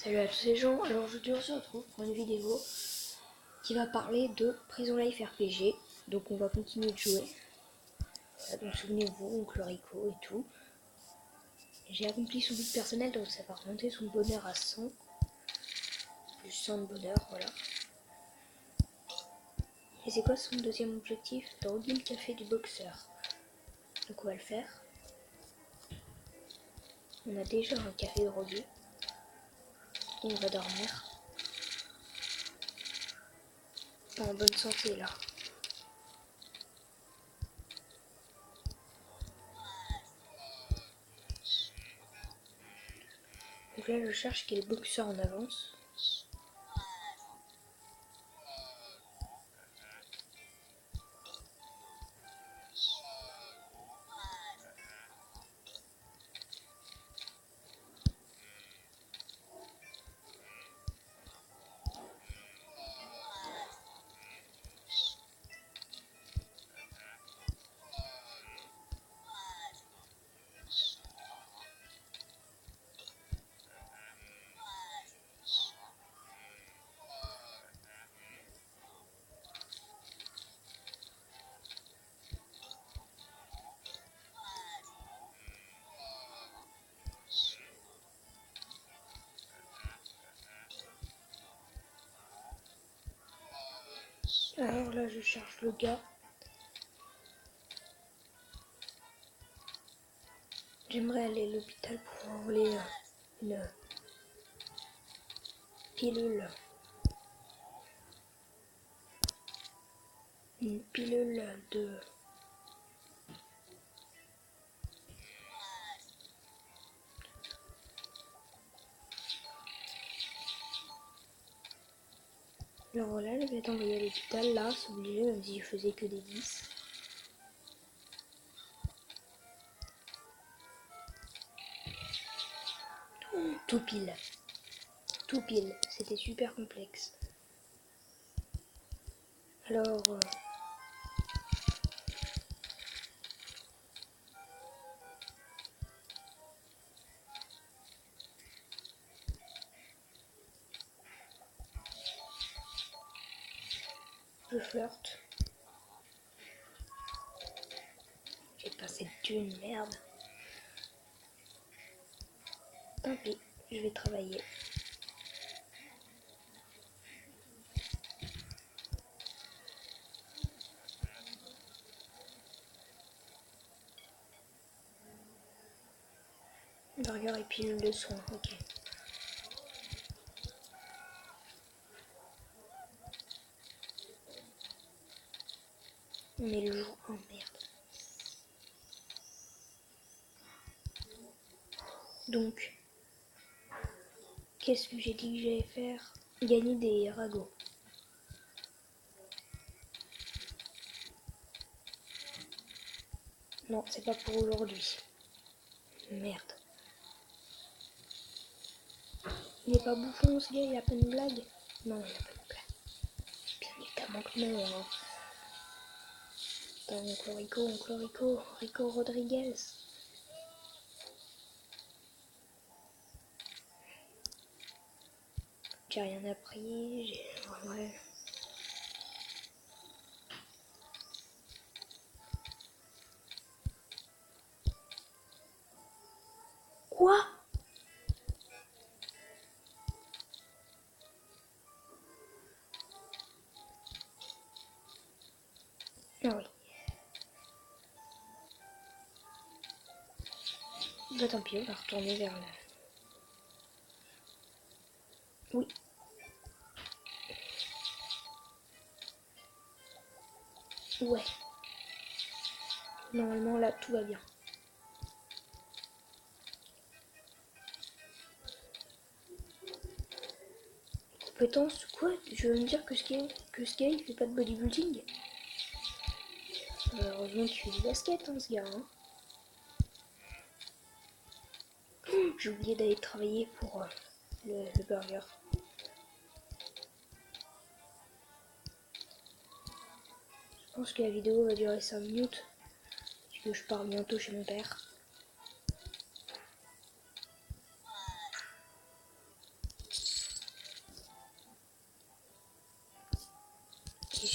Salut à tous les gens, alors aujourd'hui on se retrouve pour une vidéo qui va parler de Prison Life RPG. Donc on va continuer de jouer. Donc souvenez-vous, oncle Rico et tout. J'ai accompli son but personnel, donc ça va remonter son bonheur à 100. Plus 100 de bonheur, voilà. Et c'est quoi son deuxième objectif? Droguer le café du boxeur. Donc on va le faire. On a déjà un café drogué. On va dormir. En bonne santé là. Donc là je cherche quel boxeur en avance. Alors là je cherche le gars. J'aimerais aller à l'hôpital pour enlever une pilule. Une pilule de... Alors voilà, je vais être envoyé à l'hôpital, là, c'est obligé, même si je faisais que des 10. Tout pile. Tout pile. C'était super complexe. Alors... je flirte. J'ai pas cette thune, merde. Tant pis, je vais travailler. Burger et pilule de soin, ok. On est le jour... oh merde. Donc, qu'est-ce que j'ai dit que j'allais faire? Gagner des ragots. Non, c'est pas pour aujourd'hui. Merde. Il est pas bouffon ce gars, il a pas une blague? Non, il a pas une blague. Bien évidemment que non. Hein. Attends, oncle Rico, Rico Rodriguez. J'ai rien appris, j'ai... ouais. Quoi? Ah oui. Bah tant pis, on va retourner vers le... oui. Ouais. Normalement là, tout va bien. Compétence, quoi? Je veux me dire que ce gars il fait pas de bodybuilding? Heureusement qu'il fait du basket, hein, ce gars. Hein. J'ai oublié d'aller travailler pour le burger. Je pense que la vidéo va durer 5 minutes. Parce que je pars bientôt chez mon père.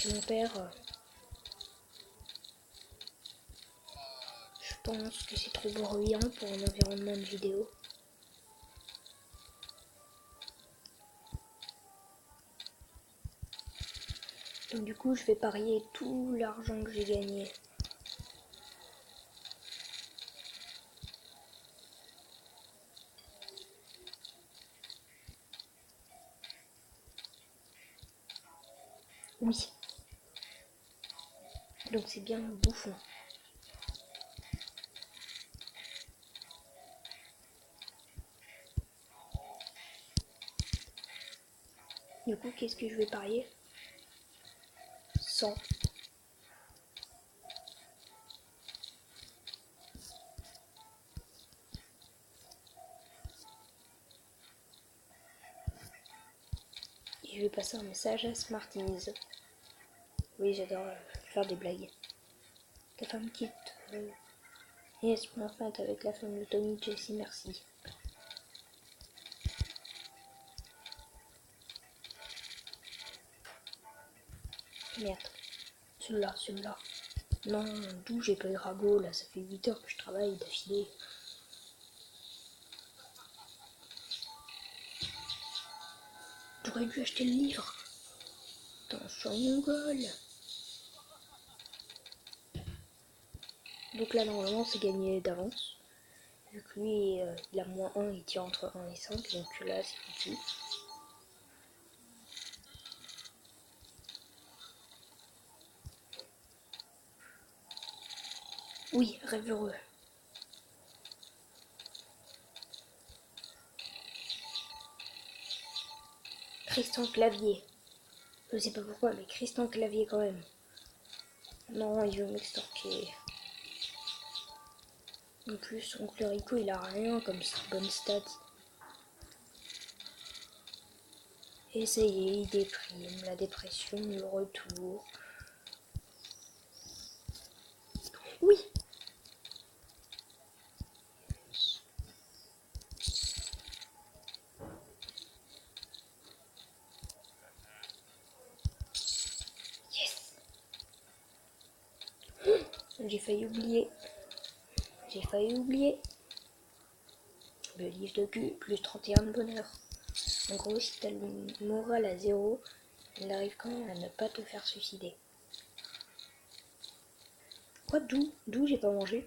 chez mon père. Je pense que c'est trop bruyant pour un environnement de vidéo. Donc du coup, je vais parier tout l'argent que j'ai gagné. Oui. Donc c'est bien bouffon. Du coup, qu'est-ce que je vais parier? 100. Et je vais passer un message à Smarties. Oui, j'adore faire des blagues. Ta femme quitte. Yes, mon enfant est avec la femme de Tommy Jessie, merci. Merde. Celui-là. Non, d'où j'ai pas eu Rago, là, ça fait 8 heures que je travaille d'affilée. J'aurais dû acheter le livre. Attention, mongol. Donc là, normalement, c'est gagné d'avance. Vu que lui, il a -1, il tire entre 1 et 5, donc là, c'est foutu. Oui, rêve heureux. Christian Clavier. Je sais pas pourquoi, mais Christian Clavier quand même. Non, il veut m'extorquer. En plus, son Rico, il a rien comme bonne stat. Et ça y est, il déprime, la dépression, le retour. Oui. Yes. J'ai failli oublier. Le livre de cul, plus 31 de bonheur. En gros, si t'as le moral à 0, il arrive quand même à ne pas te faire suicider. Quoi, d'où j'ai pas mangé?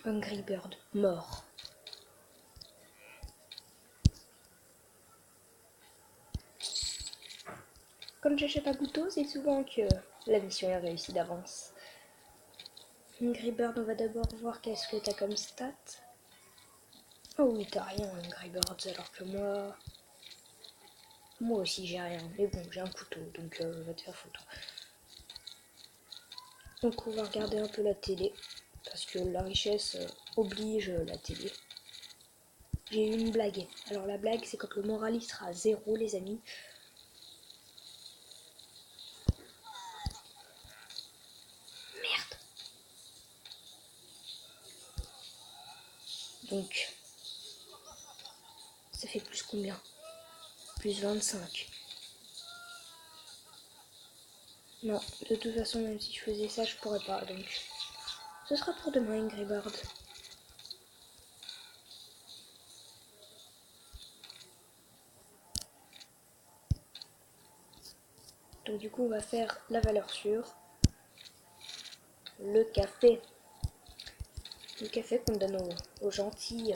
Hungry Bird, mort. Comme j'achète un couteau, c'est souvent que la mission est réussie d'avance. Hungry Bird, on va d'abord voir qu'est-ce que t'as comme stat. Oh oui, t'as rien, Hungry Birds, alors que moi aussi j'ai rien. Mais bon, j'ai un couteau, donc va te faire foutre. Donc on va regarder un peu la télé, parce que la richesse oblige la télé. J'ai eu une blague. Alors la blague, c'est quand le moral il sera à 0, les amis. Merde. Donc, ça fait plus combien? Plus 25. Non, de toute façon, même si je faisais ça, je pourrais pas, donc... Ce sera pour demain, Angry Bird. Donc du coup, on va faire la valeur sûre. Le café. Le café qu'on donne aux gentils.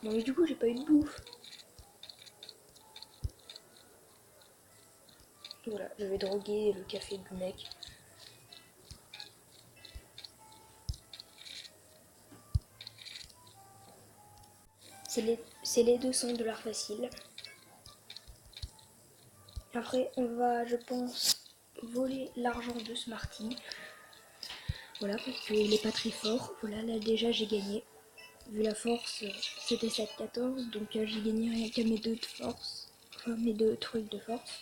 Non mais du coup, j'ai pas eu de bouffe. Voilà, je vais droguer le café du mec. C'est les 200 $ faciles. Après, on va, je pense, voler l'argent de Smarty. Voilà, parce qu'il est pas très fort. Voilà, là déjà j'ai gagné. Vu la force, c'était 7-14, donc j'ai gagné rien qu'à mes 2 de force. Enfin, mes 2 trucs de force.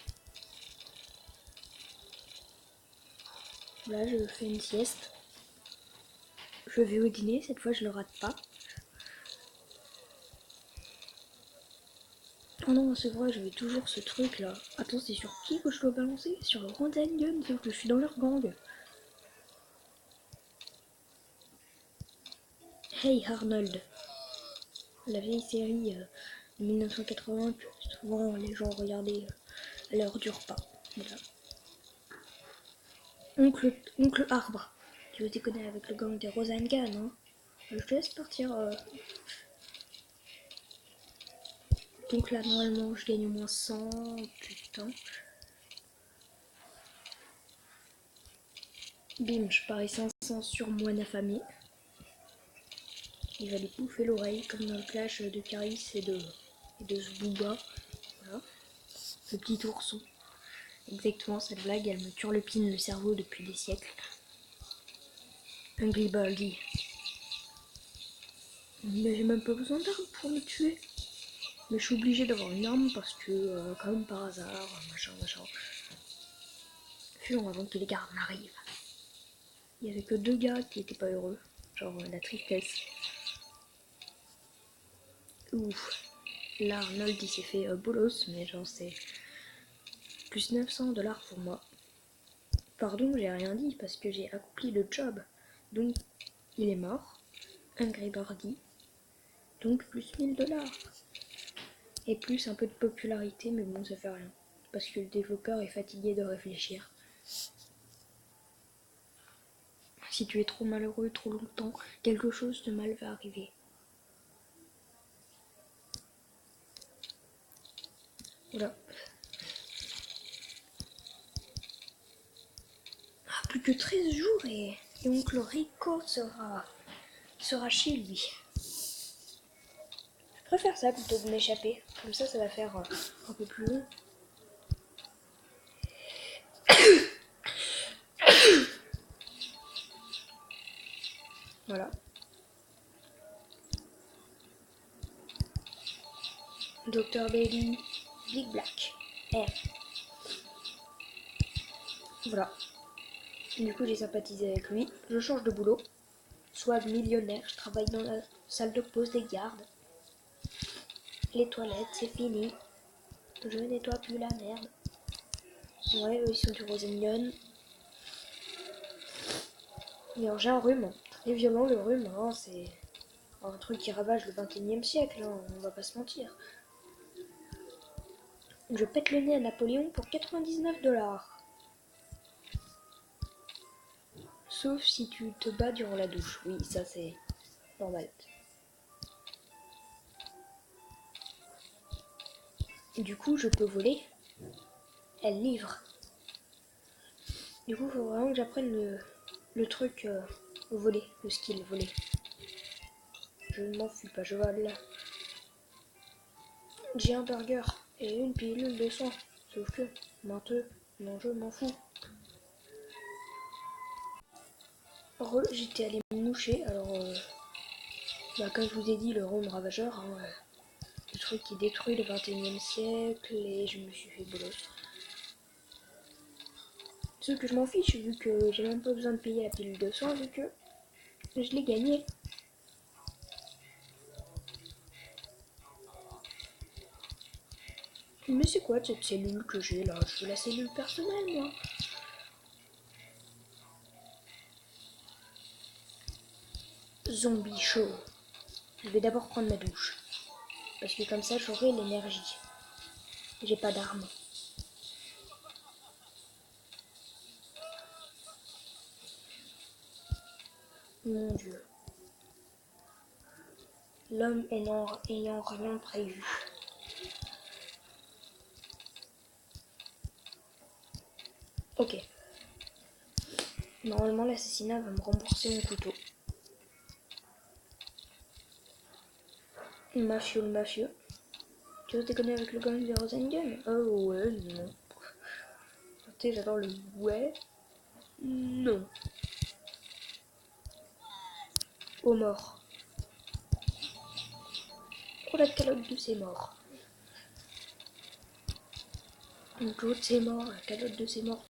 Voilà, je fais une sieste. Je vais au dîner, cette fois je le rate pas. Oh non, c'est vrai, j'avais toujours ce truc là. Attends, c'est sur qui que je dois balancer? Sur le Gun, sauf que je suis dans leur gang. Hey Arnold, la vieille série de 1980 que souvent les gens regardaient à l'heure du repas. Voilà. Oncle Arbre, tu te connais avec le gang des Rosengan, hein? Je te laisse partir. Donc là, normalement, je gagne au moins 100. Putain. Bim, je parie 500 sur Moine affamé. Il va lui bouffer l'oreille, comme dans le clash de Caris et de Zbooba. Voilà. Le petit ourson. Exactement, cette blague, elle me turlupine le cerveau depuis des siècles. Hungry Baldy. Mais j'ai même pas besoin d'armes pour me tuer. Mais je suis obligée d'avoir une arme parce que, comme par hasard, machin. Fuyons avant que les gardes n'arrivent. Il y avait que 2 gars qui étaient pas heureux. Genre la tristesse. Ouf. Là, Arnold il s'est fait bolos, mais genre c'est plus 900$ pour moi. Pardon, j'ai rien dit parce que j'ai accompli le job. Donc, il est mort. Hungry Birdie. Donc, plus 1000$. Et plus un peu de popularité, mais bon, ça fait rien. Parce que le développeur est fatigué de réfléchir. Si tu es trop malheureux trop longtemps, quelque chose de mal va arriver. Voilà. Ah, plus que 13 jours et oncle Rico sera chez lui. Je préfère ça plutôt que de m'échapper. Comme ça va faire un peu plus long. Voilà. Dr Bailey, Big Black. Voilà. Du coup, j'ai sympathisé avec lui. Je change de boulot. Soit millionnaire, je travaille dans la salle de pause des gardes. Les toilettes, c'est fini. Je nettoie plus la merde. Ouais, eux, ils sont du Rosengun. Mais alors, j'ai un rhume. Très violent, le rhume. Hein, c'est un truc qui ravage le 21e siècle. Hein, on va pas se mentir. Je pète le nez à Napoléon pour 99$. Sauf si tu te bats durant la douche. Oui, ça c'est normal. Du coup, je peux voler. Elle livre. Du coup, il faut vraiment que j'apprenne le truc voler, le skill voler. Je ne m'en fous pas, je vole. J'ai un burger et une pilule de soin. Sauf que, maintenant, je m'en fous. J'étais allé me moucher, alors, comme je vous ai dit, le rhum ravageur, hein, le truc qui détruit le 21e siècle, et je me suis fait bolos. Sauf que je m'en fiche, vu que j'ai même pas besoin de payer la pilule de soin, vu que je l'ai gagné. Mais c'est quoi cette cellule que j'ai là? Je veux la cellule personnelle, moi. Zombie show. Je vais d'abord prendre ma douche. Parce que comme ça, j'aurai l'énergie. J'ai pas d'armes. Mon Dieu. L'homme ayant rien prévu. Ok. Normalement, l'assassinat va me rembourser mon couteau. Mafieux le mafieux. Tu veux te connaître avec le gang de Rosengun? Oh ouais, non. J'adore le ouais. Non. Aux morts. Oh la calotte de ses morts. Donc l'autre c'est mort, la calotte de ses morts.